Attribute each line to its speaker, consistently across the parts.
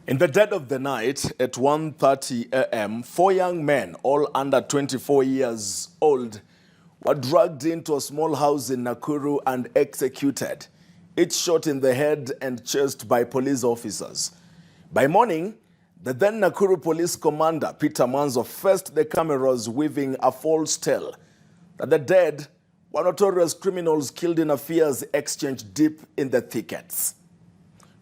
Speaker 1: In the dead of the night, at 1:30 a.m., 4 young men, all under 24 years old, were dragged into a small house in Nakuru and executed, each shot in the head and chased by police officers. By morning, the then Nakuru Police Commander, Peter Mwanzo, faced the cameras weaving a false tale that the dead were notorious criminals killed in affairs exchanged deep in the thickets.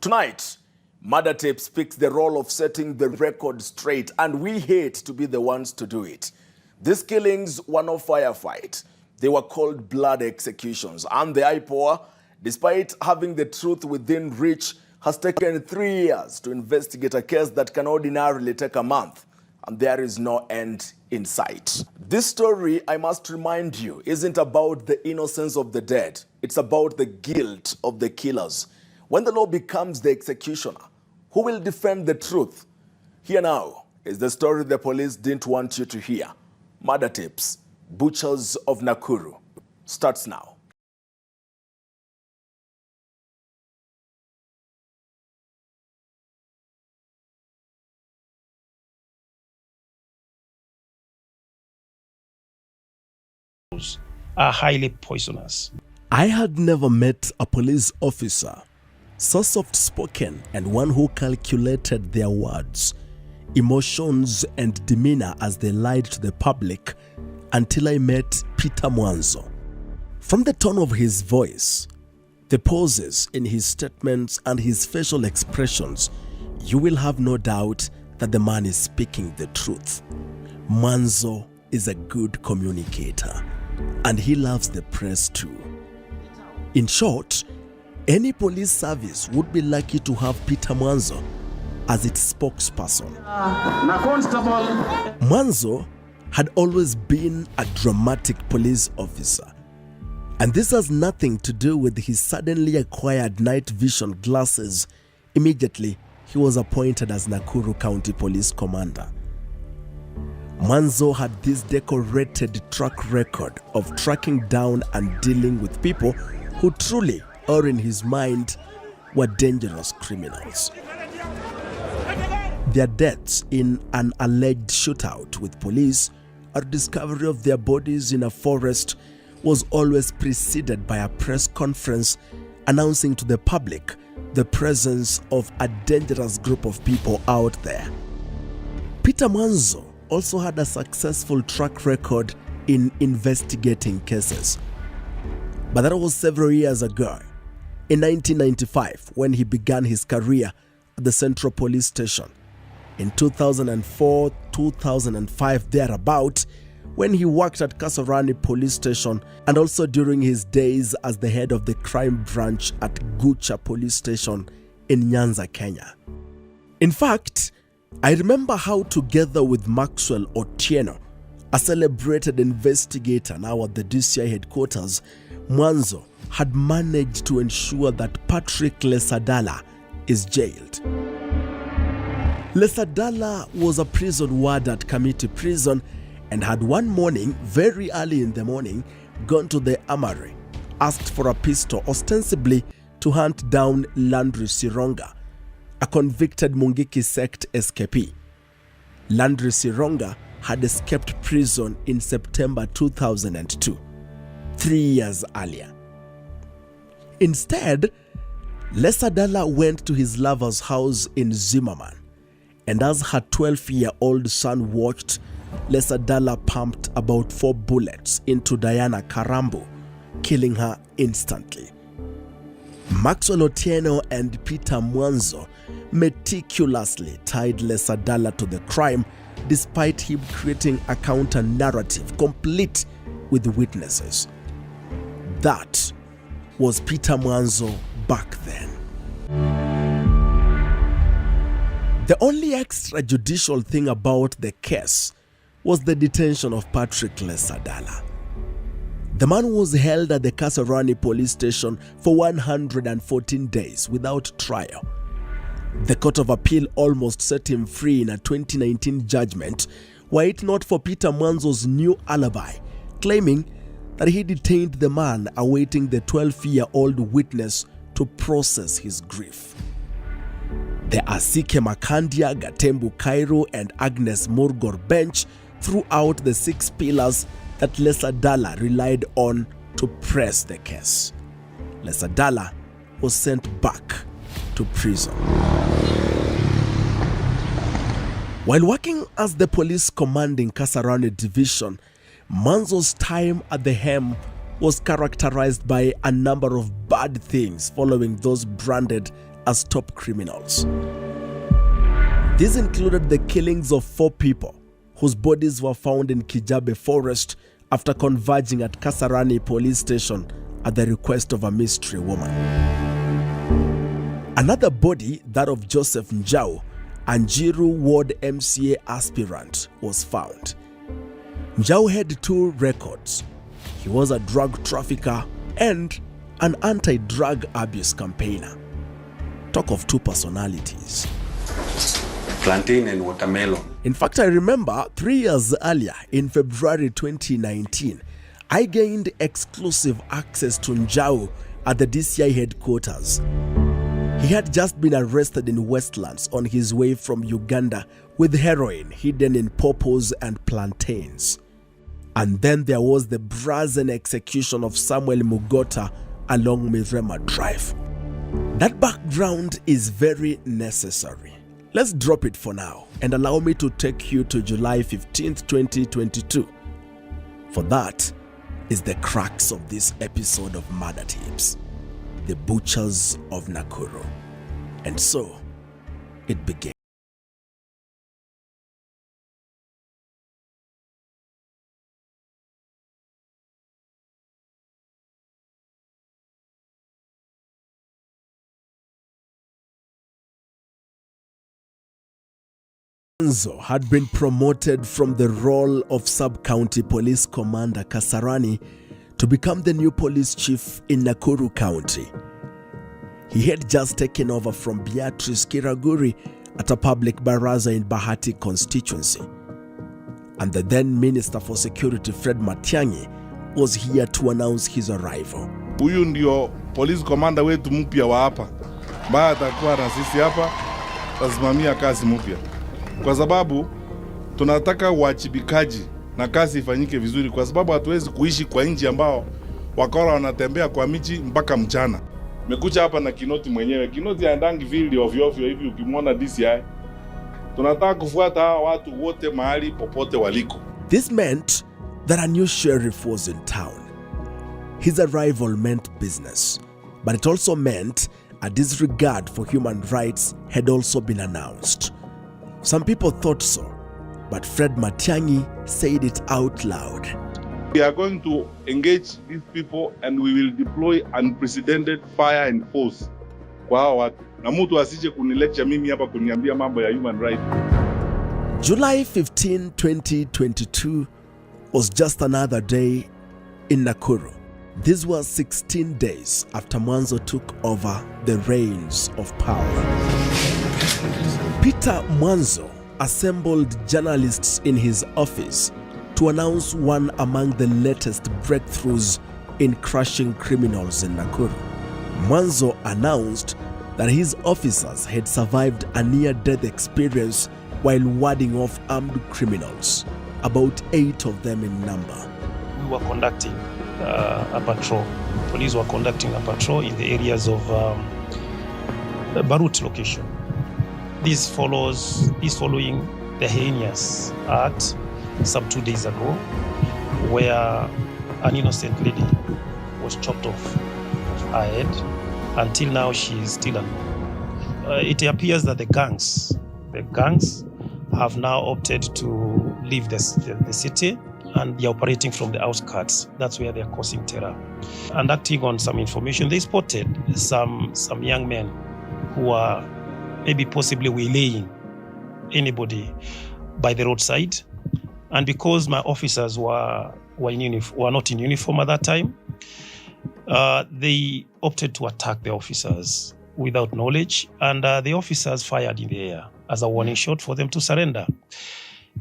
Speaker 1: Tonight, Murder Tape speaks the role of setting the record straight, and we hate to be the ones to do it. These killings were no firefight. They were cold blood executions, and the IPOA, despite having the truth within reach, has taken 3 years to investigate a case that can ordinarily take a month, and there is no end in sight. This story, I must remind you, isn't about the innocence of the dead. It's about the guilt of the killers. When the law becomes the executioner, who will defend the truth? Here now is the story the police didn't want you to hear. Murder Tapes, Butchers of Nakuru, starts now.
Speaker 2: Are highly poisonous.
Speaker 3: I had never met a police officer so soft-spoken and one who calculated their words, emotions, and demeanor as they lied to the public until I met Peter Mwanzo. From the tone of his voice, the pauses in his statements, and his facial expressions, you will have no doubt that the man is speaking the truth. Mwanzo is a good communicator, and he loves the press too. In short, any police service would be lucky to have Peter Mwanzo as its spokesperson. Mwanzo had always been a dramatic police officer, and this has nothing to do with his suddenly acquired night vision glasses. Immediately, he was appointed as Nakuru County Police Commander. Mwanzo had this decorated track record of tracking down and dealing with people who truly, or in his mind, were dangerous criminals. Their deaths in an alleged shootout with police or discovery of their bodies in a forest was always preceded by a press conference announcing to the public the presence of a dangerous group of people out there. Peter Mwanzo also had a successful track record in investigating cases. But that was several years ago. In 1995, when he began his career at the Central Police Station. In 2004, 2005, thereabout, when he worked at Kasarani Police Station, and also during his days as the head of the crime branch at Gucha Police Station in Nyanza, Kenya. In fact, I remember how, together with Maxwell Otieno, a celebrated investigator now at the DCI headquarters, Mwanzo had managed to ensure that Patrick Lesadala is jailed. Lesadala was a prison ward at Kamiti Prison and had one morning, very early in the morning, gone to the armory, asked for a pistol ostensibly to hunt down Landry Sironga, a convicted Mungiki sect escapee. Landry Sironga had escaped prison in September 2002, 3 years earlier. Instead, Lesadala went to his lover's house in Zimmerman, and as her 12-year-old son watched, Lesadala pumped about 4 bullets into Diana Karambu, killing her instantly. Maxwell Otieno and Peter Mwanzo meticulously tied Lesadala to the crime, despite him creating a counter-narrative complete with witnesses. That was Peter Mwanzo back then. The only extrajudicial thing about the case was the detention of Patrick Lesadala. The man was held at the Kasarani Police Station for 114 days without trial. The Court of Appeal almost set him free in a 2019 judgment, were it not for Peter Mwanzo's new alibi, claiming that he detained the man awaiting the 12-year-old witness to process his grief. The Asike Makandia, Gatembu Cairo, and Agnes Murgor bench threw out the 6 pillars that Lesadala relied on to press the case. Lesadala was sent back to prison. While working as the police commanding Kasarani division, Manzo's time at the helm was characterized by a number of bad things following those branded as top criminals. These included the killings of 4 people whose bodies were found in Kijabe forest after converging at Kasarani police station at the request of a mystery woman. Another body, that of Joseph Njau, a Njiru Ward MCA aspirant, was found. Njau had 2 records. He was a drug trafficker and an anti-drug abuse campaigner. Talk of 2 personalities.
Speaker 4: Plantain and watermelon.
Speaker 3: In fact, I remember 3 years earlier, in February 2019, I gained exclusive access to Njau at the DCI headquarters. He had just been arrested in Westlands on his way from Uganda with heroin hidden in pawpaws and plantains. And then there was the brazen execution of Samuel Mugota along Mirema Drive. That background is very necessary. Let's drop it for now and allow me to take you to July 15th, 2022. For that is the crux of this episode of Murder Tips, the butchers of Nakuru. And so, it began. Manzo had been promoted from the role of Sub-County Police Commander Kasarani to become the new police chief in Nakuru County. He had just taken over from Beatrice Kiraguri at a public baraza in Bahati constituency. And the then Minister for Security Fred Matiang'i was here to announce his arrival.
Speaker 5: Huyu ndio police commander wetu mpya wa hapa. Baada atakuwa na sisi hapa, tasimamia kazi mpya. Kwa sababu tunataka uwajibikaji na kazi ifanyike vizuri, kwa sababu hatuwezi kuishi kwa nchi ambao wakora wanatembea kwa miji mpaka mchana. Mekuja hapa na Kinoti mwenyewe. Kinoti haendangi field ovyo ovyo hivi ukimwona DCI. Tunataka kufuata hawa watu wote mahali popote waliko.
Speaker 3: This meant that a new sheriff was in town. His arrival meant business, but it also meant a disregard for human rights had also been announced. Some people thought so, but Fred Matiang'i said it out loud.
Speaker 5: We are going to engage these people and we will deploy unprecedented fire and force kwa hawa watu. Na mtu asije kunilecture mimi hapa kuniambia mambo ya human rights.
Speaker 3: July 15, 2022 was just another day in Nakuru. This was 16 days after Manzo took over the reins of power. Peter Manzo assembled journalists in his office to announce one among the latest breakthroughs in crushing criminals in Nakuru. Manzo announced that his officers had survived a near-death experience while warding off armed criminals, about 8 of them in number.
Speaker 2: We were conducting a patrol. Police were conducting a patrol in the areas of Barut location. This following the heinous act some 2 days ago, where an innocent lady was chopped off her head. Until now, she is still unknown. It appears that the gangs have now opted to leave the city, and they are operating from the outskirts. That's where they are causing terror. And acting on some information, they spotted some young men who are maybe possibly waylaying anybody by the roadside. And because my officers were not in uniform at that time, they opted to attack the officers without knowledge, and the officers fired in the air as a warning shot for them to surrender.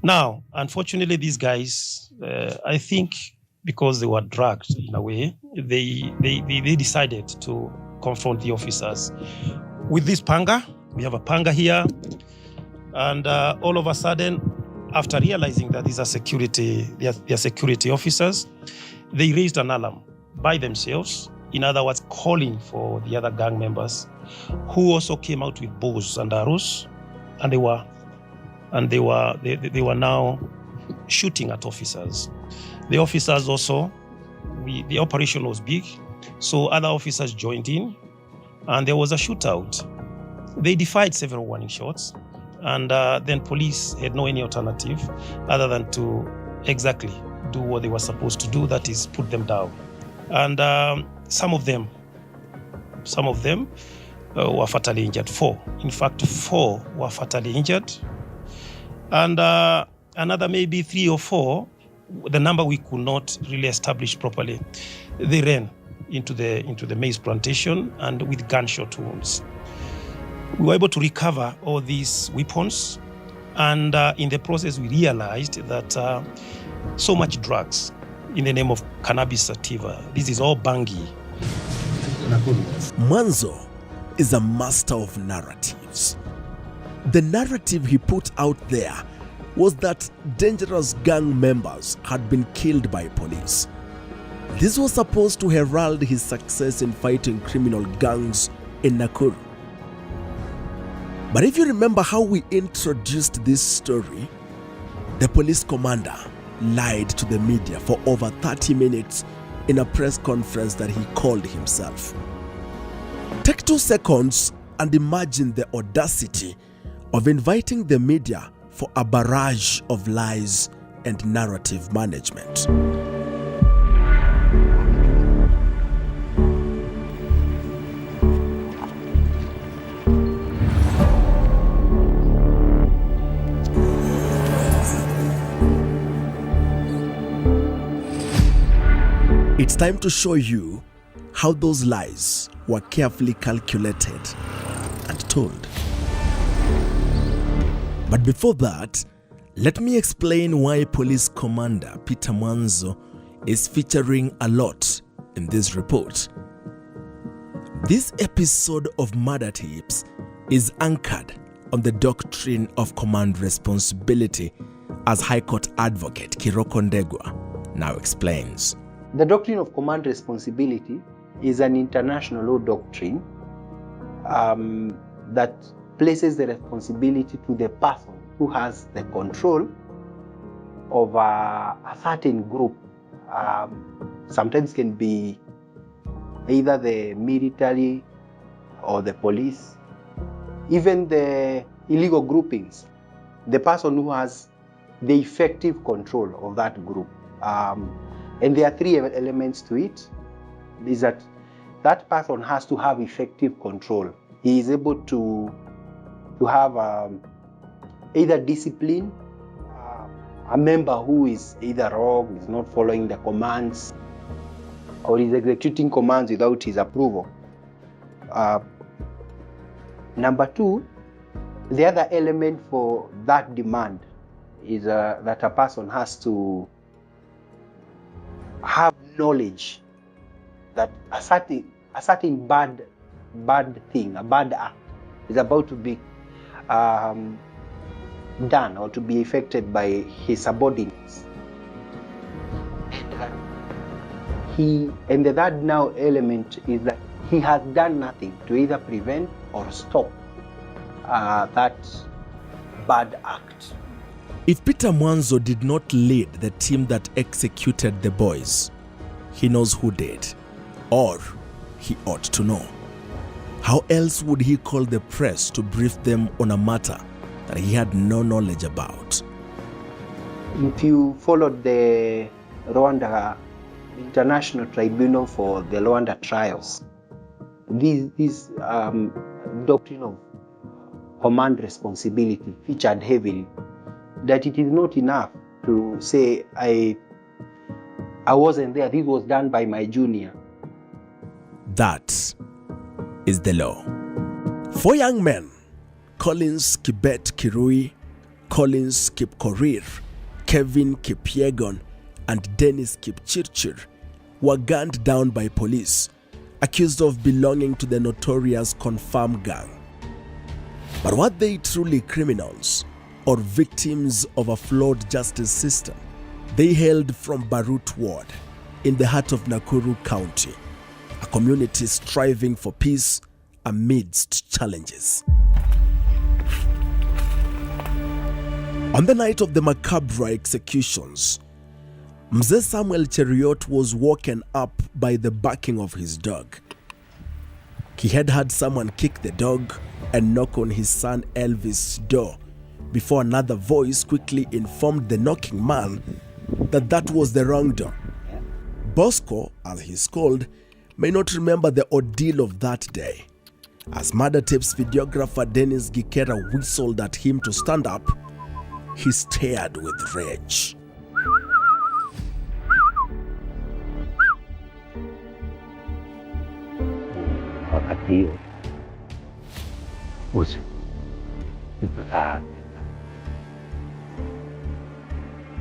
Speaker 2: Now, unfortunately, these guys, I think because they were dragged in a way, they decided to confront the officers with this panga we have a panga here. And all of a sudden, after realizing that these are they are security officers, they raised an alarm by themselves. In other words, calling for the other gang members, who also came out with bows and arrows, and they were now shooting at officers. The officers also, the operation was big, so other officers joined in, and there was a shootout. They defied several warning shots, and then police had no any alternative other than to exactly do what they were supposed to do, that is, put them down. And some of them were fatally injured. 4. In fact, 4 were fatally injured. And another maybe 3 or 4, the number we could not really establish properly, they ran into the maize plantation and with gunshot wounds. We were able to recover all these weapons, and in the process we realized that so much drugs in the name of cannabis sativa, this is all bangi.
Speaker 3: Mwanzo is a master of narratives. The narrative he put out there was that dangerous gang members had been killed by police. This was supposed to herald his success in fighting criminal gangs in Nakuru. But if you remember how we introduced this story, the police commander lied to the media for over 30 minutes in a press conference that he called himself. Take 2 seconds and imagine the audacity of inviting the media for a barrage of lies and narrative management. It's time to show you how those lies were carefully calculated and told. But before that, let me explain why Police Commander Peter Mwanzo is featuring a lot in this report. This episode of Murder Tips is anchored on the doctrine of command responsibility, as High Court Advocate Kiroko Ndegwa now explains.
Speaker 6: The doctrine of command responsibility is an international law doctrine that places the responsibility to the person who has the control of a certain group. Sometimes can be either the military or the police, even the illegal groupings. The person who has the effective control of that group. And there are 3 elements to it. Is that person has to have effective control. He is able to have either discipline, a member who is either wrong, is not following the commands, or is executing commands without his approval. Number 2, the other element for that demand is that a person has to have knowledge that a certain bad thing, a bad act is about to be done or to be effected by his subordinates. And the third now element is that he has done nothing to either prevent or stop that bad act.
Speaker 3: If Peter Mwanzo did not lead the team that executed the boys, he knows who did, or he ought to know. How else would he call the press to brief them on a matter that he had no knowledge about?
Speaker 6: If you followed the Rwanda International Tribunal for the Rwanda trials, this doctrine of command responsibility featured heavily. That it is not enough to say, I wasn't there, this was done by my junior.
Speaker 3: That is the law. 4 young men, Collins Kibet Kirui, Collins Kipkorir, Kevin Kipyegon, and Dennis Kipchirchir, were gunned down by police, accused of belonging to the notorious Confirm gang. But were they truly criminals or victims of a flawed justice system? They hailed from Barut Ward in the heart of Nakuru County, a community striving for peace amidst challenges. On the night of the macabre executions, Mzee Samuel Cheriot was woken up by the barking of his dog. He had heard someone kick the dog and knock on his son Elvis' door before another voice quickly informed the knocking man that was the wrong door. Bosco, as he's called, may not remember the ordeal of that day. As Murder Tape's videographer Dennis Gikera whistled at him to stand up, he stared with rage.
Speaker 7: Wakati hiyo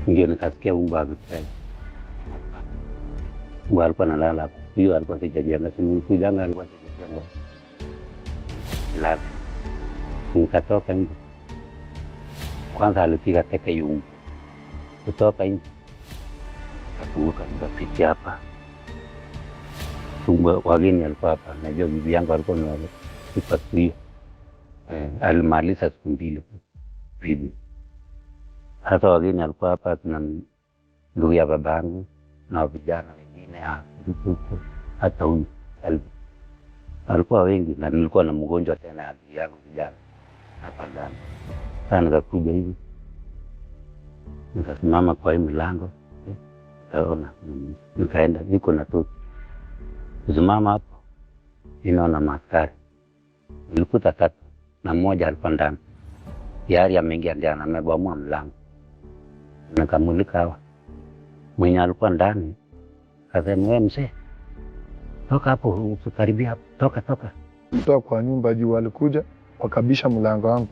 Speaker 7: ndio nikasikia mbwa akipenda. Mbwa alikuwa analala hapo. Hiyo alikuwa sijajenga, sikujanga alikuwa sijajenga. Lala. Nikatoka nje. Kwanza alipiga teke yungu. Kutoka nje. Akavuka nikapita hapa. Wageni alikuwa hapa. Najua bibi yangu alikuwa anapasuia. Alimaliza siku mbili. Bibi. Hata wageni alikuwa hapa na ndugu ya babangu na vijana wengine hata huyu alikuwa wengi, na nilikuwa na mgonjwa tena ya bibi yangu vijana hapa ndani. Sasa nikakuja hivi, nikasimama kwa hii milango, nikaona, nikaenda, niko na tu kusimama hapo, ninaona maaskari. Nilikuta tatu na mmoja alikuwa ndani. Yari ameingia ndani, amebomoa mlango. Nikamulika hawa. Mwenye alikuwa ndani akasema, wewe mzee, toka hapo, usikaribia hapo, toka.
Speaker 8: Kutoka kwa nyumba juu walikuja wakabisha mlango wangu.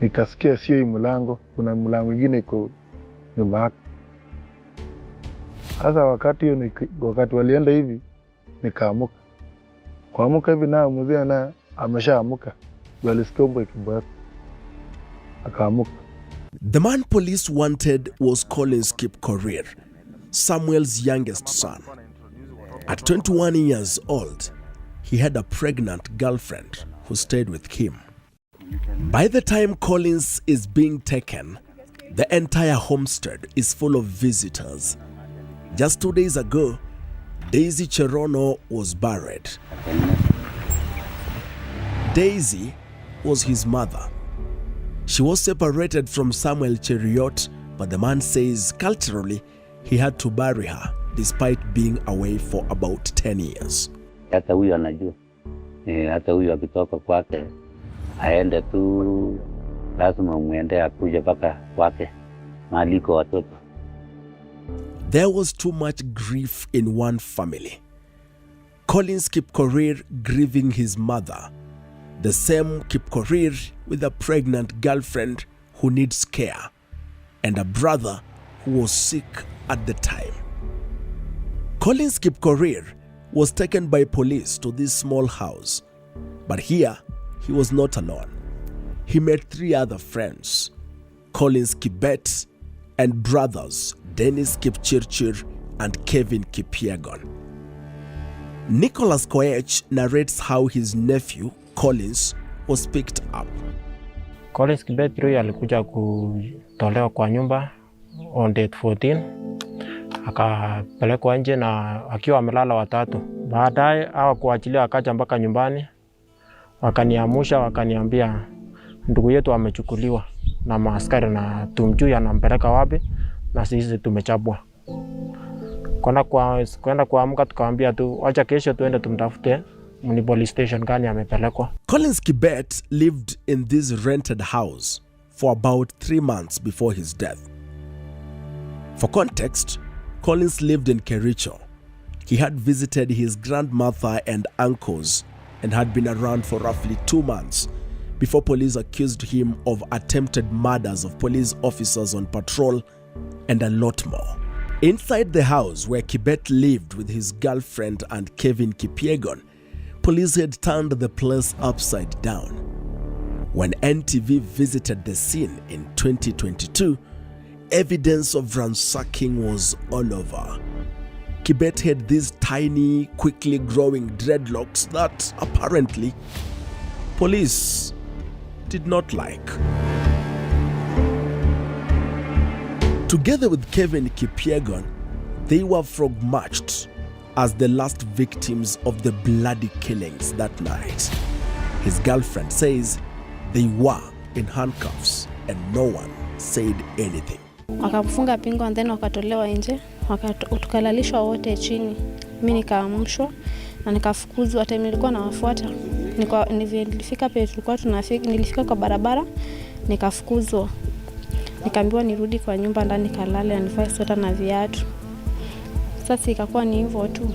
Speaker 8: Nikasikia sio hii mlango, kuna mlango mwingine iko nyuma yake. Sasa wakati walienda hivi nikaamuka. Kuamuka hivi na mzee na ameshaamuka. Walisikia mbwa ikibweka. Akaamuka.
Speaker 3: The man police wanted was Collins Kipkorir, Samuel's youngest son. At 21 years old, he had a pregnant girlfriend who stayed with him. By the time Collins is being taken, the entire homestead is full of visitors. Just 2 days ago, Daisy Cherono was buried. Daisy was his mother. She was separated from Samuel Cheriot, but the man says culturally he had to bury her despite being away for about 10 years.
Speaker 7: Hata huyu anajua. Hata huyu akitoka kwake aende tu, lazima muende akuje mpaka kwake maliko watoto.
Speaker 3: There was too much grief in one family. Collins Kipkorir grieving his mother, the same Kipkorir with a pregnant girlfriend who needs care, and a brother who was sick at the time. Collins Kipkorir was taken by police to this small house, but here he was not alone. He met 3 other friends, Collins Kibet and brothers Dennis Kipchirchir and Kevin Kipiegon. Nicholas Koech narrates how his nephew Collins was picked up.
Speaker 9: Collins Kibet alikuja kutolewa kwa nyumba on date 14. Akapelekwa nje na akiwa amelala watatu. Baadaye hawakuachilia, akaja mpaka nyumbani. Wakaniamusha, wakaniambia ndugu yetu amechukuliwa na maaskari na tumjui anampeleka wapi na sisi tumechabwa. Kwenda kuamka tukaambia tu acha kesho tuende tumtafute ni police station gani amepelekwa.
Speaker 3: Collins Kibet lived in this rented house for about 3 months before his death. For context, Collins lived in Kericho. He had visited his grandmother and uncles and had been around for roughly 2 months before police accused him of attempted murders of police officers on patrol and a lot more. Inside the house where Kibet lived with his girlfriend and Kevin Kipiegon, police had turned the place upside down. When NTV visited the scene in 2022, evidence of ransacking was all over. Kibet had these tiny, quickly growing dreadlocks that apparently police did not like. Together with Kevin Kipyegon, they were frog-marched as the last victims of the bloody killings that night. His girlfriend says they were in handcuffs and no one said anything.
Speaker 10: Wakafunga pingo and then wakatolewa nje, tukalalishwa wote chini. Mimi nikaamshwa na nikafukuzwa. Hata nilikuwa nawafuata. Nilifika pale tulikuwa tunafika, nilifika kwa barabara nikafukuzwa. Nikaambiwa nirudi kwa nyumba ndani kalale nivae sweta na viatu. Sasa ikakuwa ni hivyo tu.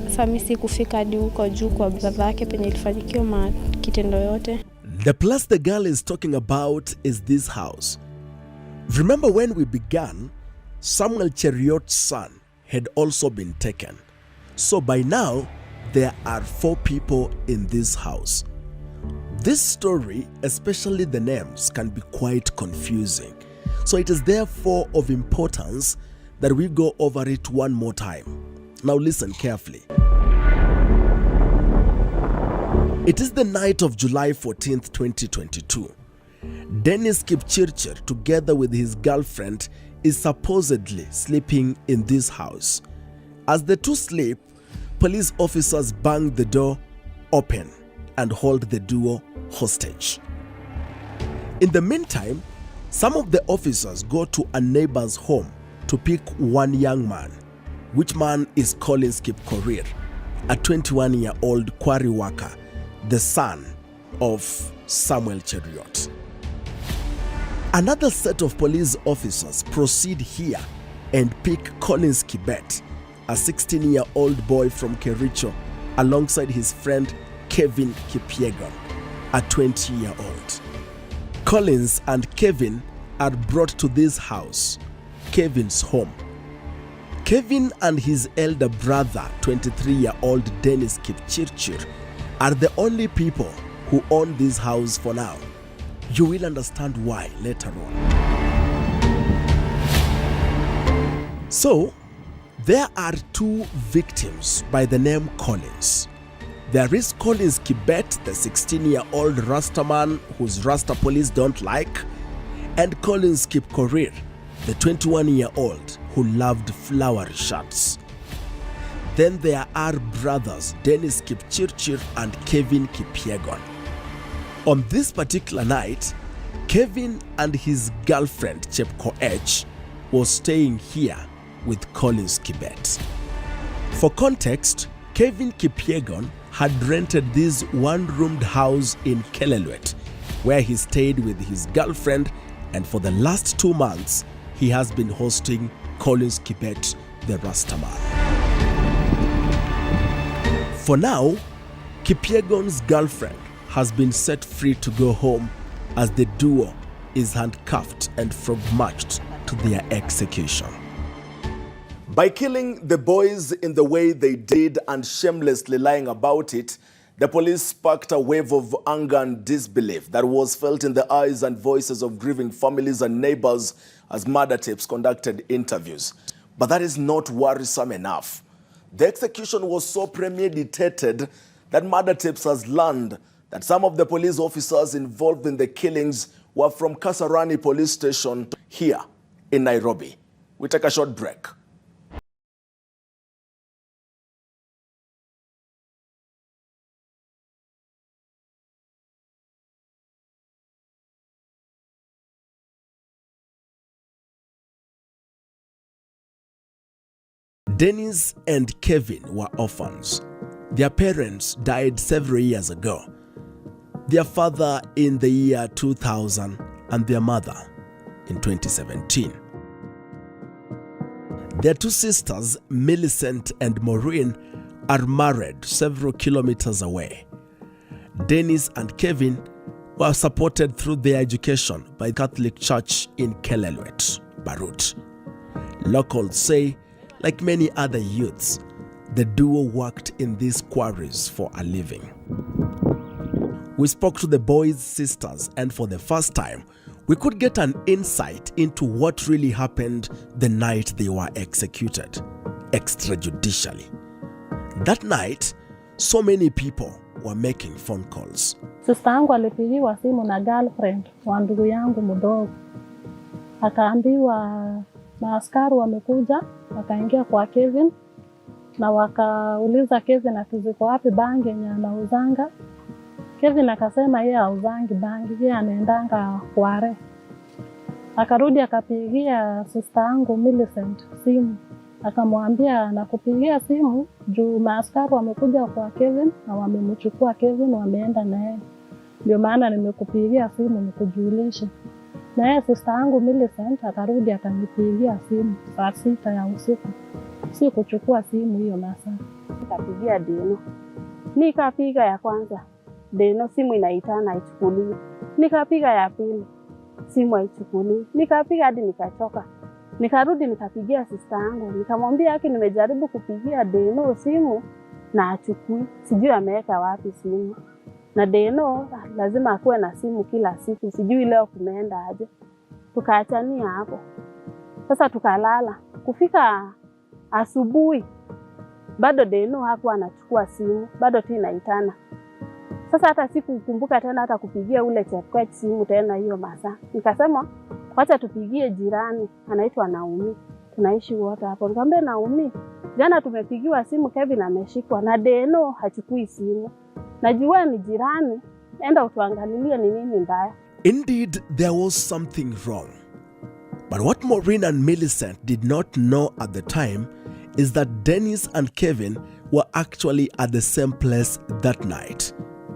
Speaker 10: Sasa mimi sikufika hadi huko juu kwa brother yake penye ilifanyikiwa kitendo yote.
Speaker 3: The place the girl is talking about is this house. Remember when we began, Samuel Cheriot's son had also been taken. So by now, there are 4 people in this house. This story, especially the names, can be quite confusing. So it is therefore of importance that we go over it one more time. Now listen carefully. It is the night of July 14th, 2022. Dennis Kipchirchir, together with his girlfriend, is supposedly sleeping in this house. As the two sleep, police officers bang the door open and hold the duo hostage. In the meantime, some of the officers go to a neighbor's home to pick one young man, which man is Collins Kipkorir, a 21-year-old quarry worker, the son of Samuel Cheriot. Another set of police officers proceed here and pick Collins Kibet, a 16-year-old boy from Kericho, alongside his friend Kevin Kipyegon, a 20-year-old. Collins and Kevin are brought to this house, Kevin's home. Kevin and his elder brother, 23-year-old Dennis Kipchirchir, are the only people who own this house for now. You will understand why later on. So, there are 2 victims by the name Collins. There is Collins Kibet, the 16-year-old Rastaman whose Rasta police don't like, and Collins Kipkorir, the 21-year-old who loved flowery shirts. Then there are brothers Dennis Kipchirchir and Kevin Kipyegon. On this particular night, Kevin and his girlfriend Chepko H was staying here with Collins Kibet. For context, Kevin Kipyegon had rented this one-roomed house in Kelelwet, where he stayed with his girlfriend, and for the last 2 months, he has been hosting Collins Kibet, the Rastaman. For now, Kipyegon's girlfriend has been set free to go home as the duo is handcuffed and frog-marched to their execution.
Speaker 1: By killing the boys in the way they did and shamelessly lying about it, the police sparked a wave of anger and disbelief that was felt in the eyes and voices of grieving families and neighbors as murder tapes conducted interviews. But that is not worrisome enough. The execution was so premeditated that murder tapes has learned that some of the police officers involved in the killings were from Kasarani police station here in Nairobi. We take a short break.
Speaker 3: Dennis and Kevin were orphans. Their parents died several years ago. Their father in the year 2000 and their mother in 2017. Their 2 sisters, Millicent and Maureen, are married several kilometers away. Dennis and Kevin were supported through their education by Catholic Church in Kelelwet, Barut. Locals say, like many other youths, The duo worked in these quarries for a living. We spoke to the boys' sisters, and for the first time, we could get an insight into what really happened the night they were executed, extrajudicially. That night, so many people were making phone calls.
Speaker 11: Sister yangu alipigiwa simu na girlfriend wa ndugu yangu mdogo. Akaambiwa maaskari wamekuja, wakaingia kwa Kevin na wakauliza Kevin atuziko wapi bangi yenye anauzanga. Kevin akasema yeye hauzangi bangi, yeye anaendanga kware. Akarudi akapigia sister yangu Millicent simu. Akamwambia nakupigia simu juu maaskari wamekuja kwa Kevin na wamemchukua Kevin wameenda na yeye. Ndio maana nimekupigia simu nikujulishe. Na yeye sister yangu Millicent akarudi akanipigia simu saa 6 ya usiku. Si kuchukua simu hiyo masaa.
Speaker 12: Nikapigia Deno. Nikapiga ya kwanza. Deno simu inaitana haichukuliwi. Nikapiga ya pili. Simu haichukuliwi. Nikapiga hadi nikachoka. Nikarudi nikapigia sister yangu. Nikamwambia haki nimejaribu kupigia Deno simu na hachukui. Sijui ameweka wapi simu. Na Deno lazima akuwe na simu kila siku. Sijui leo kumeenda aje. Tukaachania hapo. Sasa tukalala. Kufika asubuhi bado Deno hakuwa anachukua simu, bado tu inaitana. Sasa hata sikukumbuka tena hata kupigia ule Chepkwet simu tena hiyo masaa. Nikasema wacha tupigie jirani anaitwa Naomi. Tunaishi wote hapo. Nikamwambia Naomi, jana tumepigiwa simu Kevin ameshikwa na Deno hachukui simu. Najua ni jirani, enda utuangalilie ni nini mbaya.
Speaker 3: Indeed, there was something wrong. But what Maureen and Millicent did not know at the time is that Dennis and Kevin were actually at the same place that night,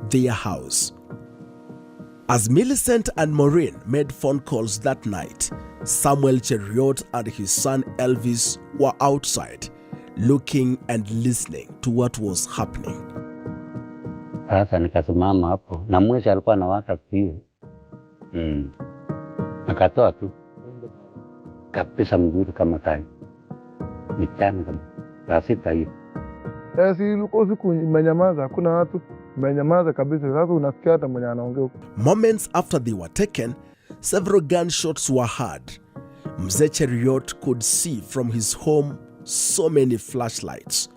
Speaker 3: their house. As Millicent and Maureen made phone calls that night, Samuel Cheriot and his son Elvis were outside, looking and listening to what was happening.
Speaker 7: Sasa nikasimama hapo na mwisho alikuwa anawaka pia. Akatoa tu kabisa mzuri kama tai. Mitano kabisa. Sita hiyo.
Speaker 8: Si usiku imenyamaza, hakuna watu, imenyamaza kabisa. Sasa unasikia hata mwenye anaongea.
Speaker 3: Moments after they were taken, several gunshots were heard. Mzee Cheriot could see from his home so many flashlights.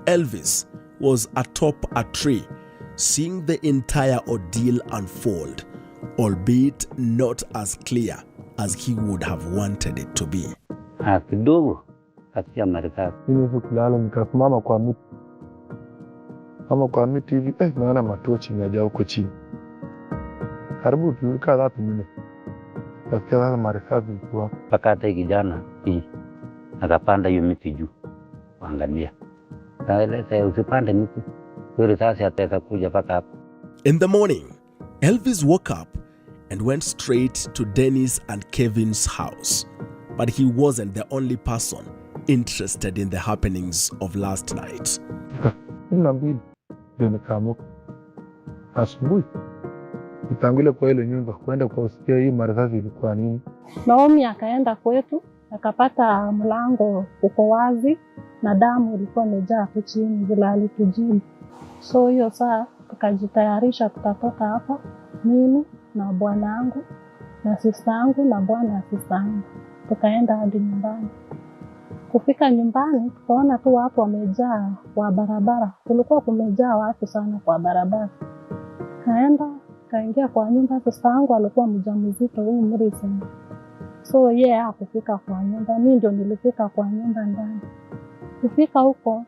Speaker 3: Elvis was atop a tree, seeing the entire ordeal unfold, albeit not as clear as he would have wanted it to be.
Speaker 7: Kidogo katika Marekani.
Speaker 8: Mimi sikulala nikasimama kwa miti. Kama kwa miti hivi, naona matochi yamejaa huko chini. Karibu tulikaa 3 minutes. Katika sasa Marekani kwa
Speaker 7: mpaka hata kijana akapanda hiyo miti juu. Angalia. Sasa usipande miti. Yule sasa ataweza kuja mpaka hapo.
Speaker 3: In the morning, Elvis woke up and went straight to Dennis and Kevin's house. But he wasn't the only person interested in the happenings of last night.
Speaker 8: Ndio nikaamka. Asubuhi nitangule kwa ile nyumba kwenda kwa usikia hii marisasi ilikuwa nini.
Speaker 11: Naomi akaenda kwetu, akapata mlango uko wazi na damu ilikuwa imejaa chini vile alitujibu. So hiyo saa tukajitayarisha tutatoka hapa, mimi na bwana wangu na sister yangu na bwana na sister yangu. Tukaenda hadi nyumbani. Kufika nyumbani tukaona tu watu wamejaa kwa barabara. Kulikuwa kumejaa watu sana kwa barabara. Kaingia kwa nyumba. Sister yangu alikuwa mjamzito huyu mrisi. So yeye hakufika kwa nyumba. Mimi ndio nilifika kwa nyumba ndani. Kufika huko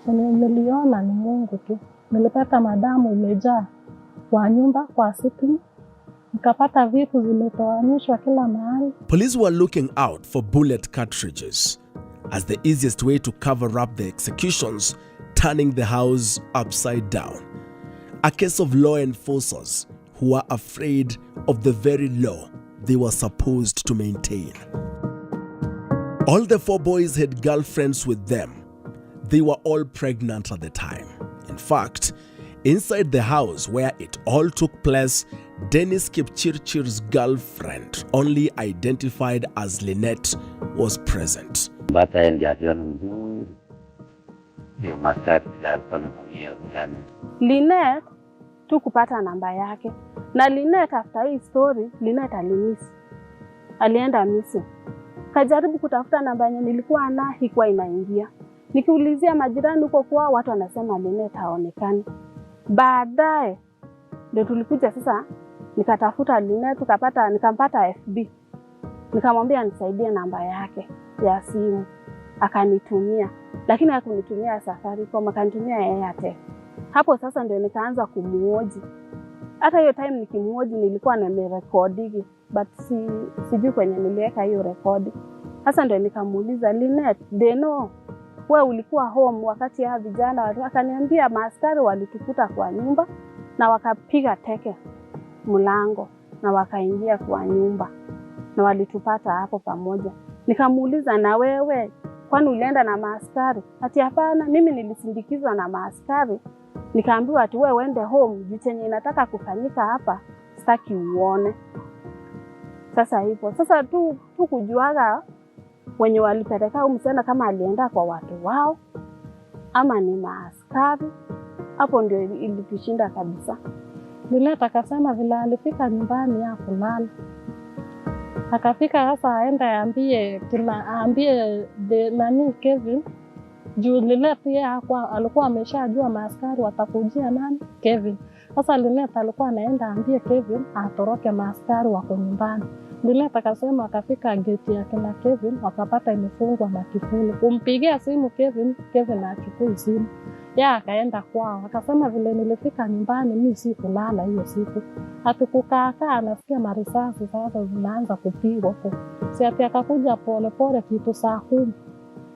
Speaker 11: niliona ni Mungu tu. Nilipata madamu imejaa kwa nyumba, kwa sitting. Nikapata vitu zimetoanishwa kila mahali.
Speaker 3: Police were looking out for bullet cartridges as the easiest way to cover up the executions, turning the house upside down. A case of law enforcers who were afraid of the very law they were supposed to maintain. All the 4 boys had girlfriends with them. They were all pregnant at the time. In fact, inside the house where it all took place, Dennis Kipchirchir's girlfriend, only identified as Lynette, was present.
Speaker 7: Hiyo maskari alikuwa anafanyia vijana.
Speaker 12: Linet tu kupata namba yake. Na Linet after hii story, Linet alimisi. Alienda missing. Kajaribu kutafuta namba yenye nilikuwa na haikuwa inaingia. Nikiulizia majirani huko kwa watu wanasema Linet haonekani. Baadaye ndio tulikuja sasa nikatafuta Linet nikampata FB. Nikamwambia nisaidie namba yake ya simu. Akanitumia. Lakini hakunitumia Safaricom, akanitumia Airtel. Hapo sasa ndio nikaanza kumuoji. Hata hiyo time nikimuoji nilikuwa nimerekodi, but sijui kwenye niliweka hiyo rekodi. Sasa ndio nikamuuliza Linet, Deno, wewe ulikuwa home wakati ya vijana? Akaniambia maaskari walitukuta kwa nyumba na wakapiga teke mlango na wakaingia kwa nyumba na walitupata hapo pamoja. Nikamuuliza, na wewe kwani ulienda na maaskari? Ati hapana, mimi nilisindikizwa na maaskari. Nikaambiwa ati wewe uende home, juu chenye inataka kufanyika hapa sitaki uone. Sasa hivyo. Sasa tu kujuaga wenye walipeleka msichana kama alienda kwa watu wao ama ni maaskari. Hapo ndio ilitushinda kabisa.
Speaker 11: Linet akasema vile alifika nyumbani ya kulala. Akafika sasa aenda aambie nani Kevin. Juu Linet yeye alikuwa ameshajua maaskari watakujia nani? Kevin. Sasa Linet alikuwa anaenda aambie Kevin atoroke, maaskari wako nyumbani. Linet akasema akafika gate ya kina Kevin wakapata imefungwa na kifuli. Kumpigia simu Kevin achukue simu. Yeye akaenda kwao. Akasema vile nilifika nyumbani mimi sikulala hiyo siku. Hatukukaa anasikia marisasi sasa zinaanza kupigwa huko. Si ati akakuja pole kitu saa 10.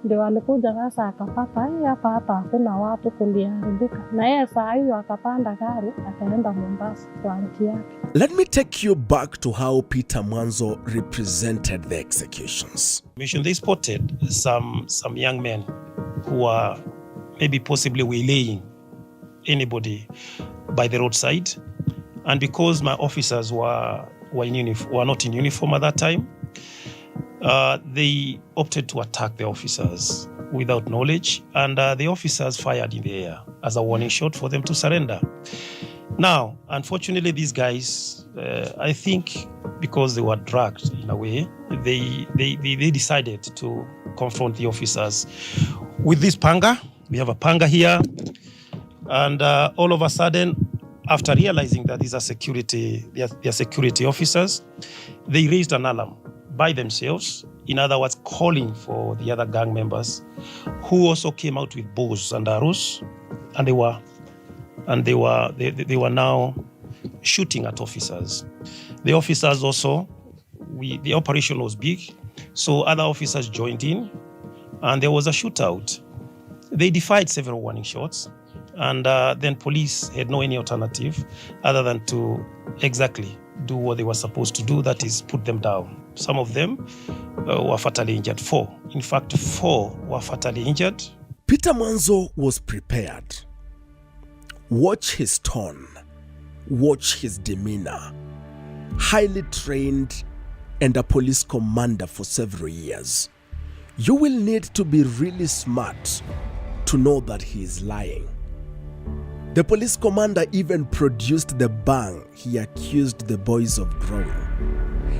Speaker 11: Ndio alikuja sasa akapata hapa hakuna watu, kuliharibika. Na yeye saa hiyo akapanda gari akaenda Mombasa kwa nchi yake.
Speaker 3: Let me take you back to how Peter Mwanzo represented the executions.
Speaker 2: They spotted some young men who were maybe possibly waylaying anybody by the roadside, and because my officers were not in uniform at that time, they opted to attack the officers without knowledge, and the officers fired in the air as a warning shot for them to surrender. Now, unfortunately, these guys, I think because they were drugged in a way, they decided to confront the officers with this panga. We have a panga here, and all of a sudden, after realizing that these are security officers, they raised an alarm by themselves. In other words, calling for the other gang members, who also came out with bows and arrows, and they were now shooting at officers. The officers also, the operation was big, so other officers joined in, and there was a shootout. They defied several warning shots, and then police had no any alternative other than to exactly do what they were supposed to do, that is put them down. Some of them were fatally injured. 4. In fact, 4 were fatally injured.
Speaker 3: Peter Mwanzo was prepared. Watch his tone. Watch his demeanor. Highly trained and a police commander for several years. You will need to be really smart to know that he is lying. The police commander even produced the bang he accused the boys of drawing.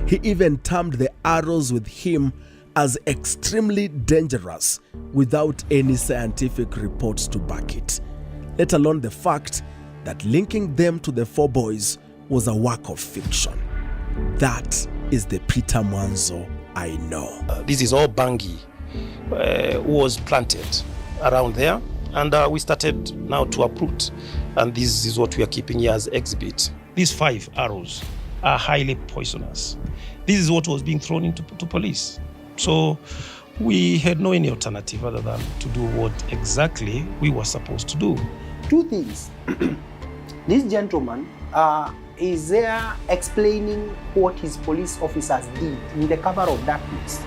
Speaker 3: He even termed the arrows with him as extremely dangerous without any scientific reports to back it, let alone the fact that linking them to the 4 boys was a work of fiction. That is the Peter Mwanzo I know.
Speaker 2: This is all bangi was planted around there, and we started now to uproot, and this is what we are keeping here as exhibit. These 5 arrows are highly poisonous. This is what was being thrown into police. So we had no any alternative other than to do what exactly we were supposed to do.
Speaker 6: 2 things. This gentleman is there explaining what his police officers did in the cover of darkness.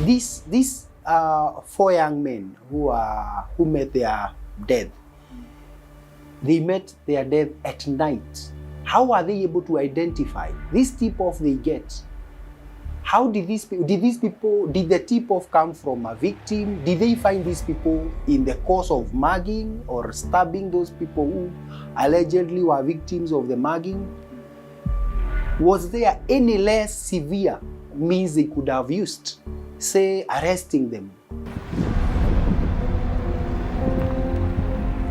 Speaker 6: These 4 young men who met their death, they met their death at night. How are they able to identify this tip-off they get? How did did the tip-off come from a victim? Did they find these people in the course of mugging or stabbing those people who allegedly were victims of the mugging? Was there any less severe means they could have used, say arresting them?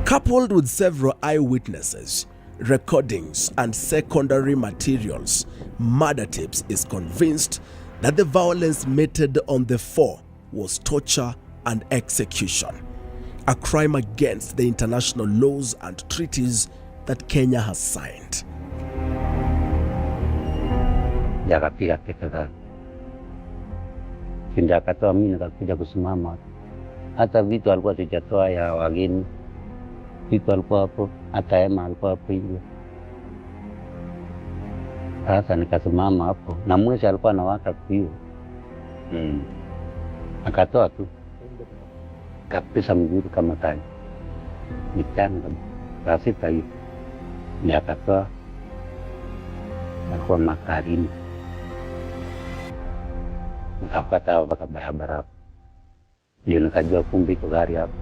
Speaker 3: Coupled with several eyewitnesses, recordings, and secondary materials, Murder Tapes is convinced that the violence meted on the four was torture and execution, a crime against the international laws and treaties that Kenya has signed.
Speaker 7: Yakapiga teke zake. Ndio akatoa, mimi nikakuja kusimama. Hata vitu alikuwa tujatoa ya wageni, vitu alikuwa hapo, hata hema alikuwa hapo hivyo. Sasa nikasimama hapo na mwisho alikuwa anawaka hiyo. Akatoa tu kabisa mzuri kama tai. Nikiana saa sita hiyo. Ni akatoa alikuwa makarini. Nikapata mpaka barabara. Ndio nikajua kumbe iko gari hapo.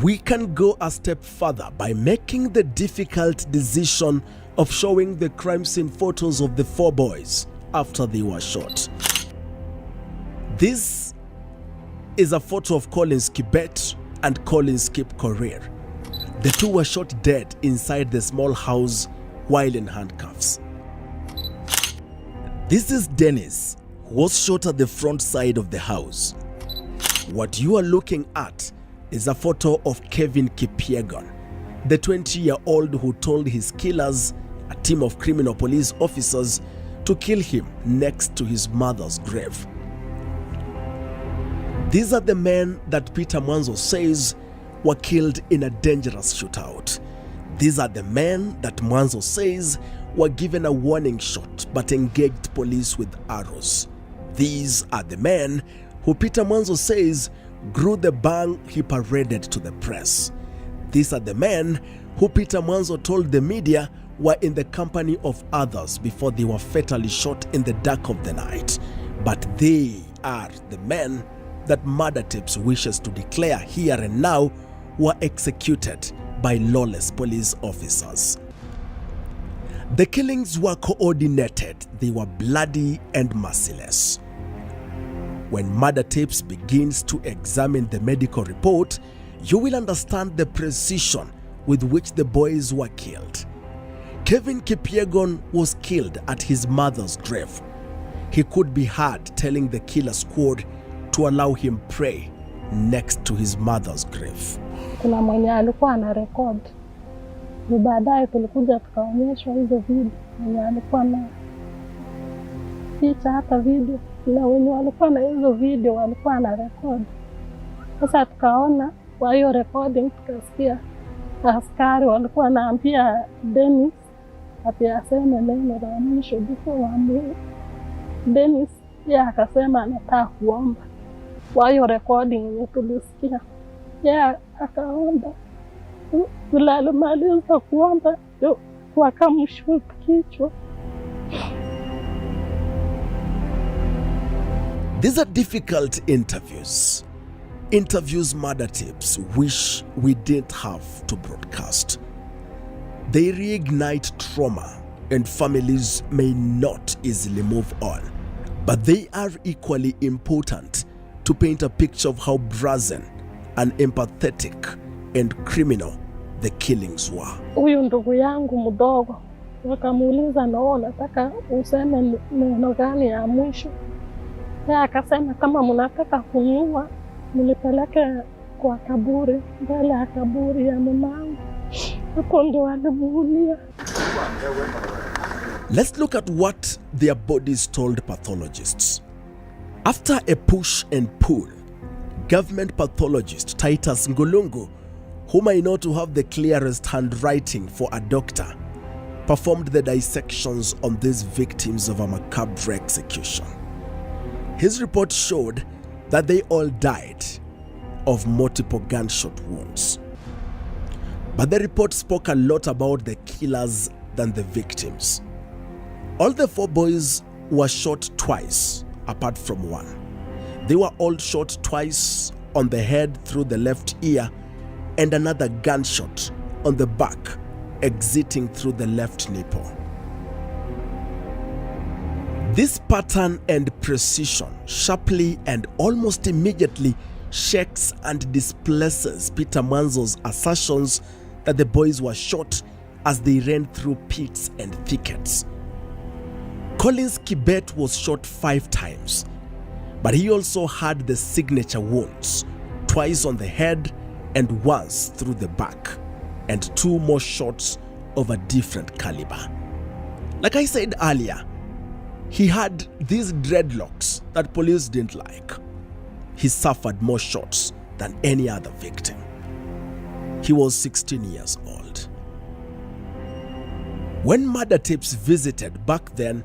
Speaker 3: We can go a step further by making the difficult decision of showing the crime scene photos of the four boys after they were shot. This is a photo of Collins Kibet and Collins Kip Korir. The two were shot dead inside the small house while in handcuffs. This is Dennis, who was shot at the front side of the house. What you are looking at is a photo of Kevin Kipyegon, the 20-year-old who told his killers, a team of criminal police officers, to kill him next to his mother's grave. These are the men that Peter Mwanzo says were killed in a dangerous shootout. These are the men that Mwanzo says were given a warning shot but engaged police with arrows. These are the men who Peter Mwanzo says grew the bang he paraded to the press. These are the men who Peter Mwanzo told the media were in the company of others before they were fatally shot in the dark of the night. But they are the men that Murder Tapes wishes to declare here and now were executed by lawless police officers. The killings were coordinated, they were bloody and merciless. When Murder Tapes begins to examine the medical report, you will understand the precision with which the boys were killed. Kevin Kipyegon was killed at his mother's grave. He could be heard telling the killer squad to allow him pray next to his mother's grave.
Speaker 11: Kuna mwenye alikuwa ana record. Baadaye tulikuja tukaonyeshwa hizo video. Mwenye alikuwa na picha hata video. Na wenye walikuwa na hizo video walikuwa na record. Sasa tukaona kwa hiyo recording tukasikia askari walikuwa wanaambia Dennis ati aseme neno la mwisho before waamue. Dennis yeye akasema anataka kuomba. Kwa hiyo recording yenye tulisikia yeye akaomba. Bila alimaliza kuomba wakamshoot kichwa.
Speaker 3: These are difficult interviews. Interviews Murder Tapes wish we didn't have to broadcast. They reignite trauma and families may not easily move on. But they are equally important to paint a picture of how brazen and empathetic and criminal the killings were.
Speaker 11: Huyu ndugu yangu mdogo wakamuuliza na nataka useme neno gani ya mwisho. Yeye akasema kama mnataka kuniua mnipeleke kwa kaburi, mbele ya kaburi ya mamangu. Hapo ndo alimuulia.
Speaker 3: Let's look at what their bodies told pathologists. After a push and pull, government pathologist Titus Ngulungu, whom I know to have the clearest handwriting for a doctor, performed the dissections on these victims of a macabre execution. His report showed that they all died of multiple gunshot wounds. But the report spoke a lot about the killers than the victims. All the four boys were shot twice apart from one. They were all shot twice on the head through the left ear and another gunshot on the back, exiting through the left nipple. This pattern and precision sharply and almost immediately shakes and displaces Peter Mwanzo's assertions that the boys were shot as they ran through pits and thickets. Collins Kibet was shot 5 times, but he also had the signature wounds, twice on the head and once through the back, and 2 more shots of a different caliber. Like I said earlier, he had these dreadlocks that police didn't like. He suffered more shots than any other victim. He was 16 years old. When murder tapes visited back then,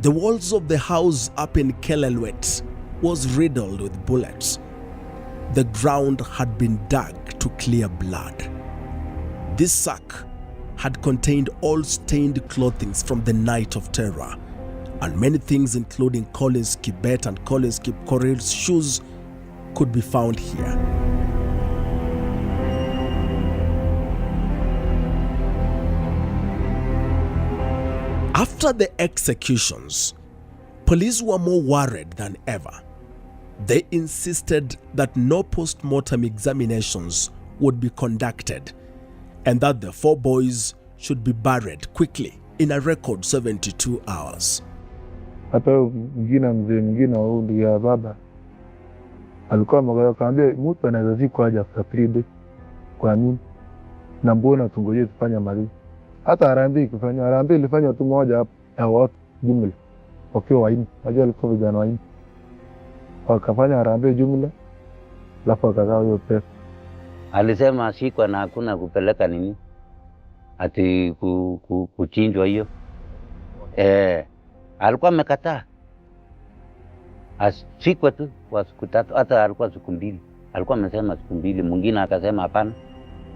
Speaker 3: the walls of the house up in Kelelwet was riddled with bullets. The ground had been dug to clear blood. This sack had contained all stained clothing from the night of terror, and many things including Collins Kibet and Collins Kipkorir's shoes could be found here. After the executions, police were more worried than ever. They insisted that no post-mortem examinations would be conducted and that the 4 boys should be buried quickly in a record 72 hours.
Speaker 8: Hata mwingine mzee mwingine wa ndugu ya baba alikuwa mmoja akaambia mtu anaweza zikwa aje after 3 days. Kwa nini? Na mbona tungoje tufanye mali? Hata harambee kufanya harambee ilifanya tu moja hapo ya watu jumla. Wakiwa waini, wajua walikuwa vijana waini. Wakafanya harambee jumla, alafu akagawa hiyo pesa.
Speaker 7: Alisema ashikwa na hakuna kupeleka nini, ati kuchinjwa hiyo. Alikuwa amekataa. Ashikwa tu kwa siku 3, hata alikuwa siku 2. Alikuwa amesema siku 2, mwingine akasema hapana,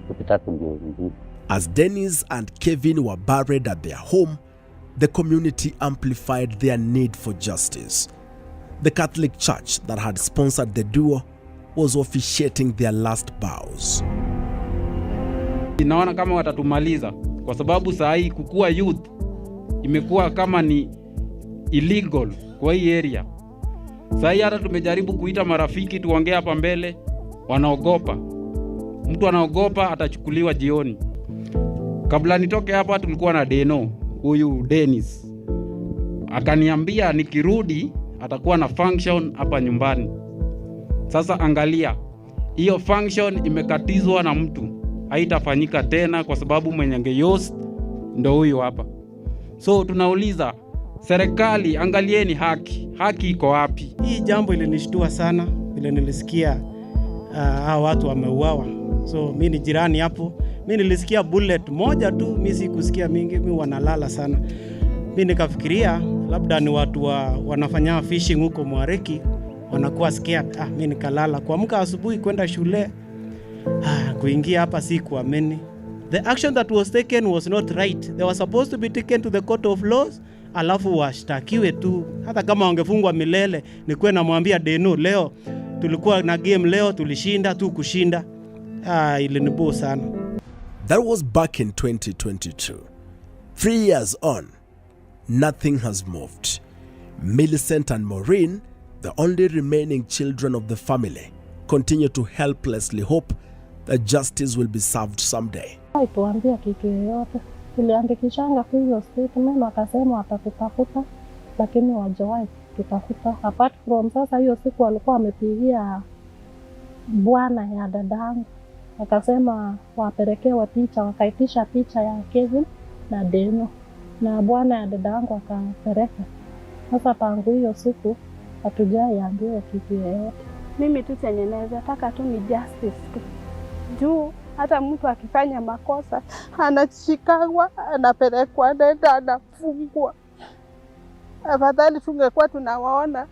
Speaker 7: siku 3 ndio nzuri.
Speaker 3: As Dennis and Kevin were buried at their home, the community amplified their need for justice. The Catholic Church that had sponsored the duo was officiating their last vows.
Speaker 13: Naona kama watatumaliza kwa sababu saa hii kukua youth imekuwa kama ni illegal kwa hii area. Saa hii hata tumejaribu kuita marafiki tuongee hapa mbele, wanaogopa. Mtu anaogopa atachukuliwa jioni. Kabla nitoke hapa tulikuwa na Deno, huyu Dennis. Akaniambia nikirudi atakuwa na function hapa nyumbani. Sasa angalia, hiyo function imekatizwa na mtu. Haitafanyika tena kwa sababu mwenye angeyost ndo huyu hapa. So tunauliza serikali, angalieni haki iko wapi?
Speaker 14: Hii jambo ilinishtua sana vile nilisikia hao watu wameuawa. So mimi ni jirani hapo, mimi nilisikia bullet moja tu, mimi sikusikia mingi, mimi wanalala sana. Mimi nikafikiria labda ni watu wanafanya fishing huko Mwareki, wanakuwa scared. Mimi nikalala, kuamka asubuhi kwenda shule, kuingia hapa sikuamini. The action that was taken was not right. They were supposed to be taken to the court of laws, alafu washtakiwe tu. Hata kama wangefungwa milele, nikuwe namwambia Deno, leo tulikuwa na game, leo tulishinda tu kushinda. Ilinibo sana.
Speaker 3: That was back in 2022. 3 years on, nothing has moved. Millicent and Maureen, the only remaining children of the family, continue to helplessly hope that justice will be served someday.
Speaker 11: Haikuambia kitu yoyote. Tuliandikishanga hiyo statement, wakasema watakutafuta, lakini wajawahi tutafuta. Apart from sasa, hiyo siku walikuwa wamepigia bwana ya dadangu, akasema wapelekewa picha, wakaitisha picha ya Kevin na Deno, na bwana ya dadangu akapeleka. Sasa tangu hiyo siku hatujaiambiwa kitu yoyote.
Speaker 12: Mimi tu chenye naweza taka tu ni justice tu. Juu hata mtu akifanya makosa anashikwa, anapelekwa, nenda anafungwa. Afadhali tungekuwa tunawaona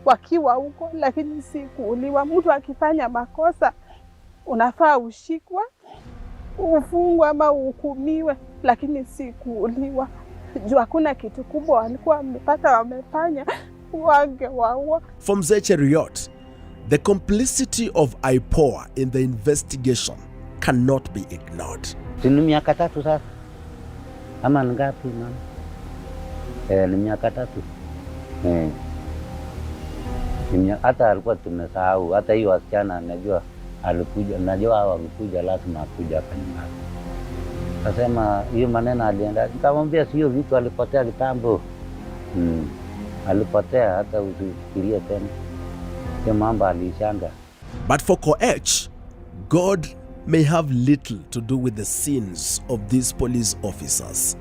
Speaker 12: wakiwa huko, lakini si kuuliwa. Mtu akifanya makosa unafaa ushikwe, ufungwe ama uhukumiwe, lakini si kuuliwa. Juu hakuna kitu kubwa walikuwa wamepata wamefanya
Speaker 11: wangewaua.
Speaker 3: From Zecheriot, the complicity of IPOA in the investigation cannot be ignored.
Speaker 7: Ni miaka 3 sasa. Ama ngapi mama? Ni miaka 3. Hata alikuwa tumesahau, hata hiyo wasichana najua alikuja, najua hao walikuja lazima akuja hapa nyumbani. Akasema hiyo maneno alienda, nikamwambia sio vitu alipotea kitambo. Alipotea hata usifikirie tena. Hiyo mambo alishanga.
Speaker 3: But for Koech, God may have little to do with the sins of these police officers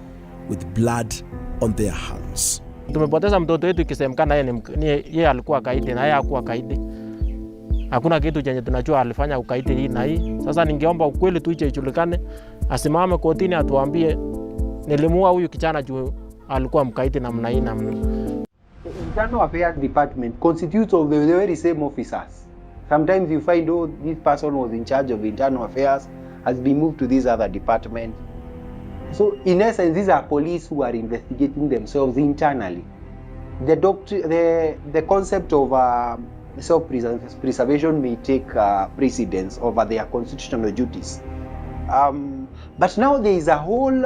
Speaker 3: with blood on their hands.
Speaker 9: Tumepoteza mtoto wetu ikisemekana yeye alikuwa kaidi na yeye hakuwa kaidi. Hakuna kitu chenye tunajua alifanya ukaidi hii na hii. Sasa ningeomba ukweli tu ijulikane, asimame kotini atuambie nilimuua huyu kijana juu alikuwa mkaidi namna hii namna.
Speaker 6: The Internal Affairs Department constitutes of the very same officers. Sometimes you find, oh, this person was in charge of internal affairs, has been moved to this other department. So in essence, these are police who are investigating themselves internally. The concept of self-preservation may take precedence over their constitutional duties. But now there is a whole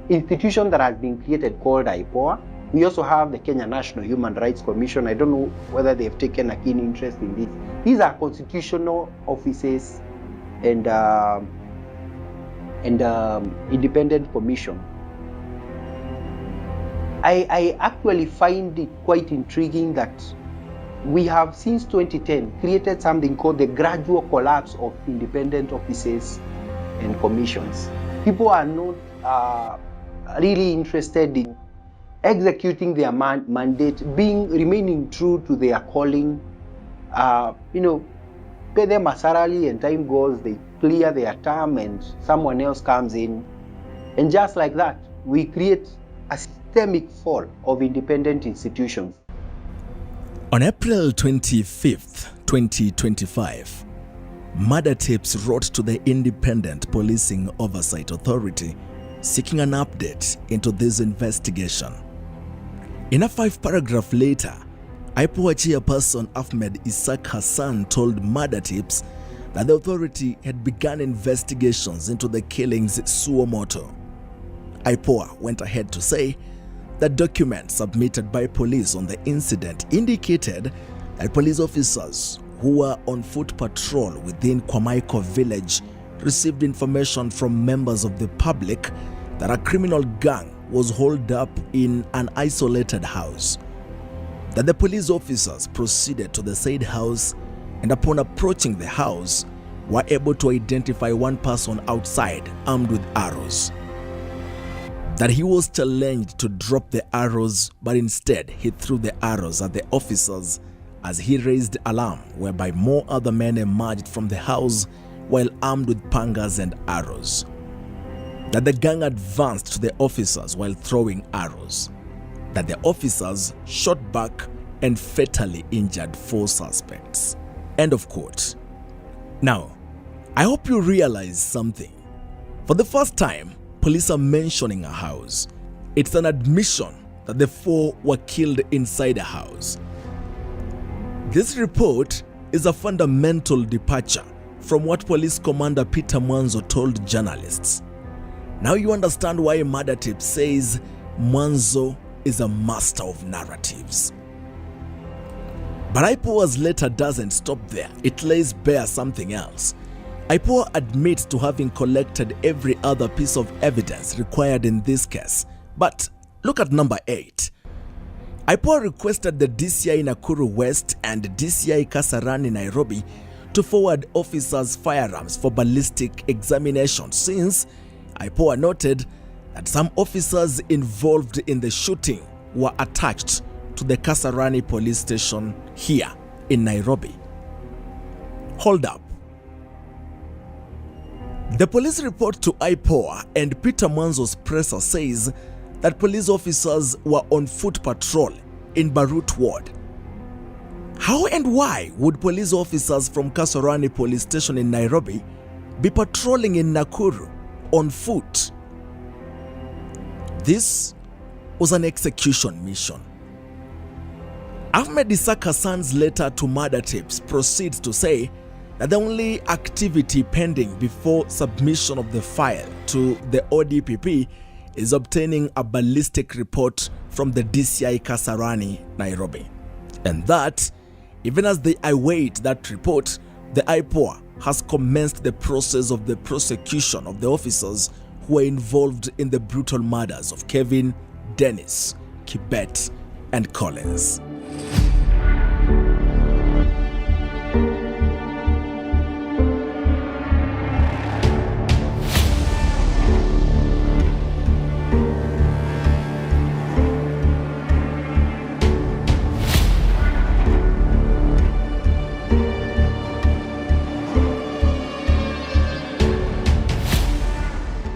Speaker 6: institution that has been created called IPOA. We also have the Kenya National Human Rights Commission. I don't know whether they have taken a keen interest in this. These are constitutional offices and independent commission. I actually find it quite intriguing that we have since 2010 created something called the gradual collapse of independent offices and commissions. People are not really interested in executing their mandate, remaining true to their calling. Pay them a salary and time goes, they clear their term and someone else comes in. And just like that, we create a systemic fall of independent institutions.
Speaker 3: On April 25th, 2025, murder tapes wrote to the Independent Policing Oversight Authority seeking an update into this investigation. In a 5-paragraph letter, IPOA chairperson Ahmed Isaac Hassan told Murder Tips that the authority had begun investigations into the killings suo moto. IPOA went ahead to say that documents submitted by police on the incident indicated that police officers who were on foot patrol within Kwamaiko village received information from members of the public that a criminal gang was holed up in an isolated house. That the police officers proceeded to the said house and upon approaching the house were able to identify one person outside armed with arrows. That he was challenged to drop the arrows, but instead he threw the arrows at the officers as he raised alarm, whereby more other men emerged from the house while armed with pangas and arrows. That the gang advanced to the officers while throwing arrows. That the officers shot back and fatally injured 4 suspects. End of quote. Now, I hope you realize something. For the first time, police are mentioning a house. It's an admission that the 4 were killed inside a house. This report is a fundamental departure from what Police Commander Peter Mwanzo told journalists. Now you understand why Murder Tip says Mwanzo is a master of narratives. But IPOA's letter doesn't stop there. It lays bare something else. IPOA admits to having collected every other piece of evidence required in this case. But look at number 8. IPOA requested the DCI Nakuru West and DCI Kasarani Nairobi to forward officers' firearms for ballistic examination, since IPOA noted that some officers involved in the shooting were attached to the Kasarani police station here in Nairobi. Hold up. The police report to IPOA and Peter Mwanzo's presser says that police officers were on foot patrol in Barut Ward. How and why would police officers from Kasarani police station in Nairobi be patrolling in Nakuru on foot? This was an execution mission. Ahmed Isaac Hassan's letter to murder tapes proceeds to say that the only activity pending before submission of the file to the ODPP is obtaining a ballistic report from the DCI Kasarani, Nairobi. And that, even as they await that report, the IPOA has commenced the process of the prosecution of the officers who were involved in the brutal murders of Kevin, Dennis, Kibet, and Collins.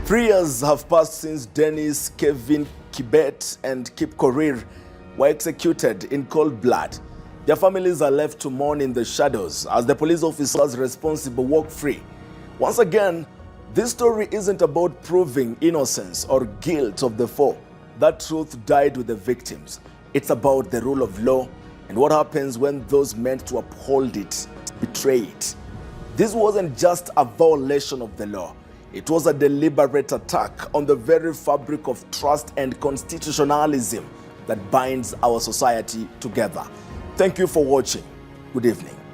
Speaker 1: Three years have passed since Dennis, Kevin, Kibet, and Kip Korir were executed in cold blood. Their families are left to mourn in the shadows as the police officers responsible walk free. Once again, this story isn't about proving innocence or guilt of the four. That truth died with the victims. It's about the rule of law and what happens when those meant to uphold it betray it. This wasn't just a violation of the law. It was a deliberate attack on the very fabric of trust and constitutionalism that binds our society together. Thank you for watching. Good evening.